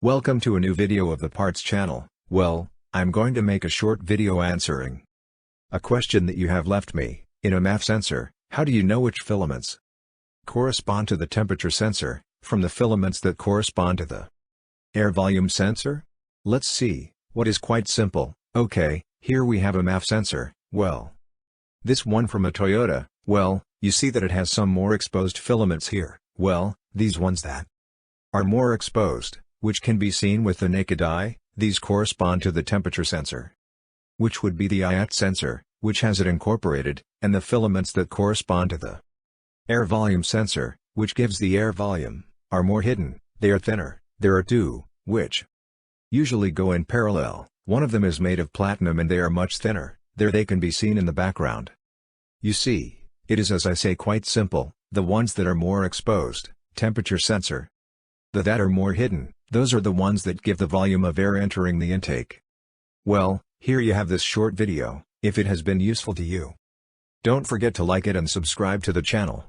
Welcome to a new video of the Parts channel. Well, I'm going to make a short video answering a question that you have left me. In a MAF sensor, how do you know which filaments correspond to the temperature sensor, from the filaments that correspond to the air volume sensor? Let's see. What is quite simple. Okay, here we have a MAF sensor. Well, this one from a Toyota, well, you see that it has some more exposed filaments here. Well, these ones that are more exposed, which can be seen with the naked eye, these correspond to the temperature sensor, which would be the IAT sensor, which has it incorporated, and the filaments that correspond to the air volume sensor, which gives the air volume, are more hidden, they are thinner. There are two, which usually go in parallel. One of them is made of platinum and they are much thinner. There they can be seen in the background. You see, it is, as I say, quite simple. The ones that are more exposed, temperature sensor. The that are more hidden, those are the ones that give the volume of air entering the intake. Well, here you have this short video. If it has been useful to you, don't forget to like it and subscribe to the channel.